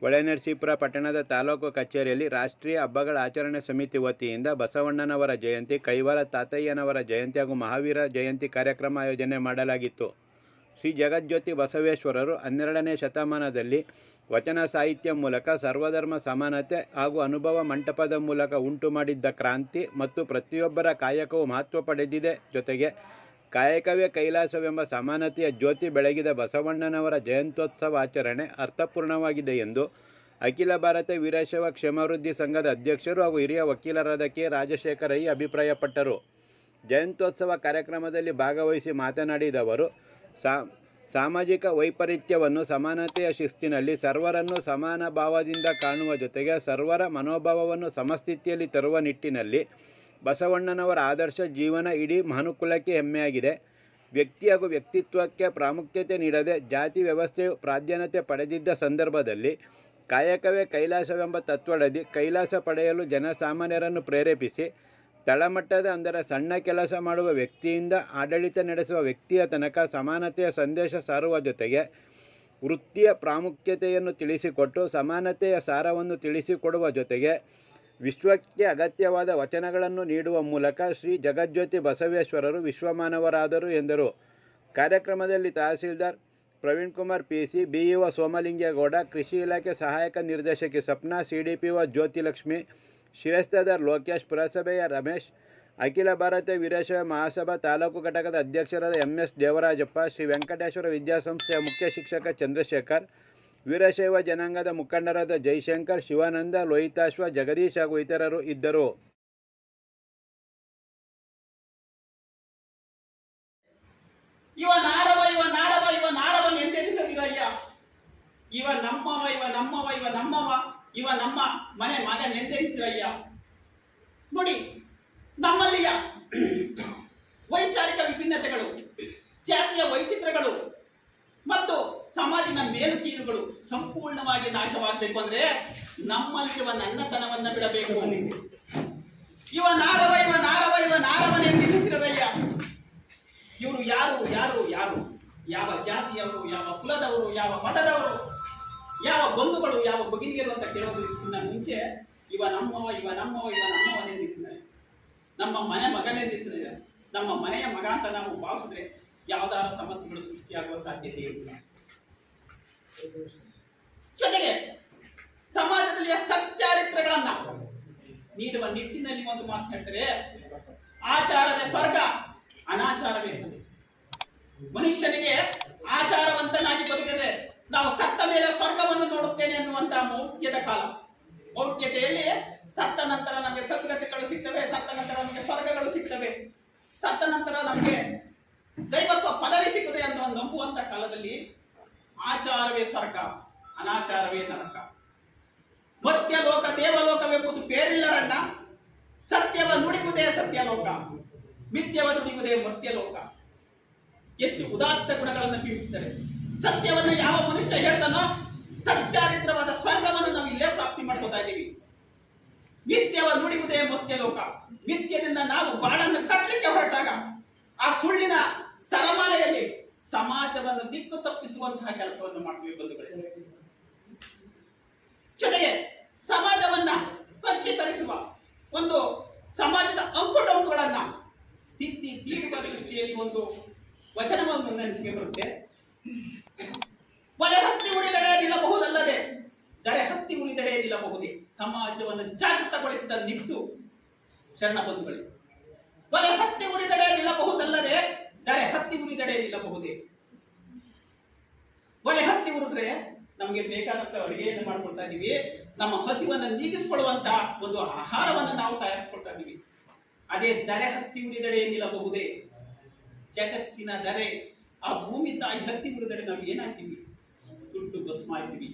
ಹೊಳೆನರಸೀಪುರ ಪಟ್ಟಣದ ತಾಲೂಕು ಕಚೇರಿಯಲ್ಲಿ ರಾಷ್ಟ್ರೀಯ ಹಬ್ಬಗಳ ಆಚರಣೆ ಸಮಿತಿ ವತಿಯಿಂದ ಬಸವಣ್ಣನವರ ಜಯಂತಿ, ಕೈವಾರ ತಾತಯ್ಯನವರ ಜಯಂತಿ ಹಾಗೂ ಮಹಾವೀರ ಜಯಂತಿ ಕಾರ್ಯಕ್ರಮ ಆಯೋಜನೆ ಮಾಡಲಾಗಿತ್ತು. ಶ್ರೀ ಜಗಜ್ಯೋತಿ ಬಸವೇಶ್ವರರು 12ನೇ ಶತಮಾನದಲ್ಲಿ ವಚನ ಸಾಹಿತ್ಯ ಮೂಲಕ ಸರ್ವಧರ್ಮ ಸಮಾನತೆ ಹಾಗೂ ಅನುಭವ ಮಂಟಪದ ಮೂಲಕ ಉಂಟು ಮಾಡಿದ್ದ ಕ್ರಾಂತಿ ಮತ್ತು ಪ್ರತಿಯೊಬ್ಬರ ಕಾಯಕವು ಮಹತ್ವ ಪಡೆದಿದೆ. ಜೊತೆಗೆ ಕಾಯಕವೇ ಕೈಲಾಸವೆಂಬ ಸಮಾನತೆಯ ಜ್ಯೋತಿ ಬೆಳಗಿದ ಬಸವಣ್ಣನವರ ಜಯಂತ್ಯೋತ್ಸವ ಆಚರಣೆ ಅರ್ಥಪೂರ್ಣವಾಗಿದೆ ಎಂದು ಅಖಿಲ ಭಾರತ ವೀರಶೈವ ಕ್ಷೇಮಾಭಿವೃದ್ಧಿ ಸಂಘದ ಅಧ್ಯಕ್ಷರು ಹಾಗೂ ಹಿರಿಯ ವಕೀಲರಾದ ಕೆ. ರಾಜಶೇಖರ ರೈ ಅಭಿಪ್ರಾಯಪಟ್ಟರು. ಜಯಂತ್ಯೋತ್ಸವ ಕಾರ್ಯಕ್ರಮದಲ್ಲಿ ಭಾಗವಹಿಸಿ ಮಾತನಾಡಿದ ಅವರು, ಸಾಮಾಜಿಕ ವೈಪರೀತ್ಯವನ್ನು ಸಮಾನತೆಯ ಶಿಸ್ತಿನಲ್ಲಿ ಸರ್ವರನ್ನು ಸಮಾನ ಭಾವದಿಂದ ಕಾಣುವ ಜೊತೆಗೆ ಸರ್ವರ ಮನೋಭಾವವನ್ನು ಸಮಸ್ಥಿತಿಯಲ್ಲಿ ತರುವ ನಿಟ್ಟಿನಲ್ಲಿ ಬಸವಣ್ಣನವರ ಆದರ್ಶ ಜೀವನ ಇಡೀ ಮನುಕುಲಕ್ಕೆ ಹೆಮ್ಮೆಯಾಗಿದೆ. ವ್ಯಕ್ತಿ ಹಾಗೂ ವ್ಯಕ್ತಿತ್ವಕ್ಕೆ ಪ್ರಾಮುಖ್ಯತೆ ನೀಡದೆ ಜಾತಿ ವ್ಯವಸ್ಥೆಯು ಪ್ರಾಧಾನ್ಯತೆ ಪಡೆದಿದ್ದ ಸಂದರ್ಭದಲ್ಲಿ ಕಾಯಕವೇ ಕೈಲಾಸವೆಂಬ ತತ್ವದಡಿ ಕೈಲಾಸ ಪಡೆಯಲು ಜನಸಾಮಾನ್ಯರನ್ನು ಪ್ರೇರೇಪಿಸಿ ತಳಮಟ್ಟದ ಅಂದರೆ ಸಣ್ಣ ಕೆಲಸ ಮಾಡುವ ವ್ಯಕ್ತಿಯಿಂದ ಆಡಳಿತ ನಡೆಸುವ ವ್ಯಕ್ತಿಯ ತನಕ ಸಮಾನತೆಯ ಸಂದೇಶ ಸಾರುವ ಜೊತೆಗೆ ವೃತ್ತಿಯ ಪ್ರಾಮುಖ್ಯತೆಯನ್ನು ತಿಳಿಸಿಕೊಟ್ಟು ಸಮಾನತೆಯ ಸಾರವನ್ನು ತಿಳಿಸಿಕೊಡುವ ಜೊತೆಗೆ ವಿಶ್ವಕ್ಕೆ ಅಗತ್ಯವಾದ ವಚನಗಳನ್ನು ನೀಡುವ ಮೂಲಕ ಶ್ರೀ ಜಗಜ್ಯೋತಿ ಬಸವೇಶ್ವರರು ವಿಶ್ವಮಾನವರಾದರು ಎಂದರು. ಕಾರ್ಯಕ್ರಮದಲ್ಲಿ ತಹಸೀಲ್ದಾರ್ ಪ್ರವೀಣ್ ಕುಮಾರ್ ಪಿಸಿ, ಬಿಇಒ ಸೋಮಲಿಂಗೇಗೌಡ, ಕೃಷಿ ಇಲಾಖೆ ಸಹಾಯಕ ನಿರ್ದೇಶಕಿ ಸಪ್ನಾ, ಸಿಡಿಪಿಒ ಜ್ಯೋತಿಲಕ್ಷ್ಮಿ, ಶಿರಸ್ತೇದಾರ್ ಲೋಕೇಶ್, ಪುರಸಭೆಯ ರಮೇಶ್, ಅಖಿಲ ಭಾರತ ವೀರಶೈವ ಮಹಾಸಭಾ ತಾಲೂಕು ಘಟಕದ ಅಧ್ಯಕ್ಷರಾದ MS ದೇವರಾಜಪ್ಪ, ಶ್ರೀ ವೆಂಕಟೇಶ್ವರ ವಿದ್ಯಾಸಂಸ್ಥೆಯ ಮುಖ್ಯ ಶಿಕ್ಷಕ ಚಂದ್ರಶೇಖರ್, ವೀರಶೈವ ಜನಾಂಗದ ಮುಖಂಡರಾದ ಜೈಶಂಕರ್, ಶಿವಾನಂದ, ಲೋಹಿತಾಶ್ವ, ಜಗದೀಶ್ ಹಾಗೂ ಇತರರು ಇದ್ದರು. ಇವ ನಾರವ ಇವ ನಾರವ ಇವ ನಾರವನ್ ಎಂದೆನಿಸದಿರಯ್ಯ. ಇವ ನಮ್ಮವ ಇವ ನಮ್ಮವ ಇವ ನಮ್ಮವ ಇವ ನಮ್ಮ ಮನೆ ಮಗನೆಂದೆನಿಸಿರಯ್ಯ. ನೋಡಿ, ನಮ್ಮಲ್ಲಿಯ ವೈಚಾರಿಕ ವಿಭಿನ್ನತೆಗಳು, ಜಾತಿಯ ವೈಚಿತ್ರಗಳು ಮತ್ತು ಸಮಾಜಿನ ಮೇಲು ಕೀಳುಗಳು ಸಂಪೂರ್ಣವಾಗಿ ನಾಶವಾಗಬೇಕು ಅಂದ್ರೆ ನಮ್ಮಲ್ಲಿರುವ ನನ್ನತನವನ್ನ ಬಿಡಬೇಕು. ಇವ ನಾರವ ಇವ ನಾರವ ಇವ ನಾರವನೆಂದೆನಿಸಿರದಯ್ಯ. ಇವರು ಯಾರು ಯಾರು ಯಾರು ಯಾವ ಜಾತಿಯವರು, ಯಾವ ಕುಲದವರು, ಯಾವ ಮತದವರು, ಯಾವ ಬಂಧುಗಳು, ಯಾವ ಭಗಿನಿಯರು ಅಂತ ಕೇಳೋದಕ್ಕಿಂತ ಮುಂಚೆ ಇವ ನಮ್ಮವ ಇವ ನಮ್ಮವ ಇವ ನಮ್ಮವನೆಂದಿಸಿದರೆ, ನಮ್ಮ ಮನೆ ಮಗನೆಂದಿಸಿದರೆ, ನಮ್ಮ ಮನೆಯ ಮಗ ಅಂತ ನಾವು ಭಾವಿಸಿದ್ರೆ ಯಾವ್ದಾದ್ರು ಸಮಸ್ಯೆಗಳು ಸೃಷ್ಟಿಯಾಗುವ ಸಾಧ್ಯತೆ ಇಲ್ಲ. ಜೊತೆಗೆ ಸಮಾಜದಲ್ಲಿ ಸಚ್ಚಾರಿತ್ರಗಳನ್ನ ನೀಡುವ ನಿಟ್ಟಿನಲ್ಲಿ ಒಂದು ಮಾತು ಹೇಳ್ತಾರೆ, ಆಚಾರವೇ ಸ್ವರ್ಗ, ಅನಾಚಾರವೇ ಹಣೆ. ಮನುಷ್ಯನಿಗೆ ಆಚಾರವಂತನಾಗಿ ಬದುಕಿದರೆ ನಾವು ಸತ್ತ ಮೇಲೆ ಸ್ವರ್ಗವನ್ನು ನೋಡುತ್ತೇನೆ ಅನ್ನುವಂತಹ ಮೌಢ್ಯದ ಕಾಲ. ಮೌಢ್ಯತೆಯಲ್ಲಿ ಸತ್ತ ನಂತರ ನಮಗೆ ಸದ್ಗತಿಗಳು ಸಿಗ್ತವೆ, ಸತ್ತ ನಂತರ ನಮಗೆ ಸ್ವರ್ಗಗಳು ಸಿಗ್ತವೆ, ಸತ್ತ ನಂತರ ನಮಗೆ ದೈವತ್ವ ಪದವಿ ಸಿಗುತ್ತದೆ ಅಂತ ನಂಬುವಂತ ಕಾಲದಲ್ಲಿ ಆಚಾರವೇ ಸ್ವರ್ಗ, ಅನಾಚಾರವೇ ನರಕ. ಮರ್ತ್ಯಲೋಕ ದೇವಲೋಕವೆಂಬುದು ಬೇರಿಲ್ಲರಣ್ಣ. ಸತ್ಯವ ನುಡಿಯುವುದೇ ಸತ್ಯಲೋಕ, ಮಿಥ್ಯವ ನುಡಿಯುವುದೇ ಮರ್ತ್ಯಲೋಕ. ಎಷ್ಟು ಉದಾತ್ತ ಗುಣಗಳನ್ನು ಬೀಳಿಸಿದರೆ ಸತ್ಯವನ್ನ ಯಾವ ಮನುಷ್ಯ ಹೇಳ್ತಾನೋ ಸಚ್ಚಾರಿತ್ರವಾದ ಸ್ವರ್ಗವನ್ನು ನಾವು ಇಲ್ಲೇ ಪ್ರಾಪ್ತಿ ಮಾಡ್ಕೋತಾ ಇದ್ದೀವಿ. ಮಿಥ್ಯವ ನುಡಿಯುವುದೇ ಮರ್ತ್ಯಲೋಕ. ಮಿಥ್ಯದಿಂದ ನಾವು ಬಾಳನ್ನು ಕಟ್ಟಲಿಕ್ಕೆ ಹೊರಟಾಗ ಆ ಸುಳ್ಳಿನ ಸರಮಾಲೆಯಲ್ಲಿ ಸಮಾಜವನ್ನು ದಿಕ್ಕು ತಪ್ಪಿಸುವಂತಹ ಕೆಲಸವನ್ನು ಮಾಡ್ತೀವಿ ಬಂಧುಗಳೇ. ಜೊತೆಗೆ ಸಮಾಜವನ್ನ ಸ್ಪಷ್ಟೀಕರಿಸುವ ಒಂದು ಸಮಾಜದ ಅಂಕುಡೊಂಕುಗಳನ್ನ ತಿದ್ದಿ ತೀಡುವ ದೃಷ್ಟಿಯಲ್ಲಿ ಒಂದು ವಚನವನ್ನು ನೆನಪಿಗೆ ಬರುತ್ತೆ. ಒಲೆ ಹತ್ತಿ ಉಳಿದಡೆ ನಿಲ್ಲಬಹುದಲ್ಲದೆ ದರೆ ಹತ್ತಿ ಉಳಿದಡೆ ನಿಲ್ಲಬಹುದೇ. ಸಮಾಜವನ್ನು ಜಾಗೃತಗೊಳಿಸಿದ ನಿಟ್ಟು ಶರಣ ಬಂಧುಗಳೇ. ಒಲೆ ಹತ್ತಿ ಉರಿದಡೆ ನಿಲ್ಲಬಹುದಲ್ಲದೆ ದರೆ ಹತ್ತಿ ಉರಿದಡೆ ನಿಲ್ಲಬಹುದೇ. ಒಲೆ ಹತ್ತಿ ಉರಿದ್ರೆ ನಮಗೆ ಬೇಕಾದಂತ ಅಡುಗೆಯನ್ನು ಮಾಡ್ಕೊಳ್ತಾ ಇದೀವಿ, ನಮ್ಮ ಹಸಿವನ್ನು ನೀಗಿಸಿಕೊಳ್ಳುವಂತ ಒಂದು ಆಹಾರವನ್ನು ನಾವು ತಯಾರಿಸ್ಕೊಳ್ತಾ ಇದೀವಿ. ಅದೇ ದರೆ ಹತ್ತಿ ಉರಿದಡೆ ನಿಲ್ಲಬಹುದೇ. ಜಗತ್ತಿನ ದರೆ, ಆ ಭೂಮಿ ತಾಯಿ ಹತ್ತಿ ಉರಿದಡೆ ನಾವು ಏನಾಗ್ತೀವಿ? ಸುಟ್ಟು ಭಸ್ಮ ಆಗ್ತೀವಿ.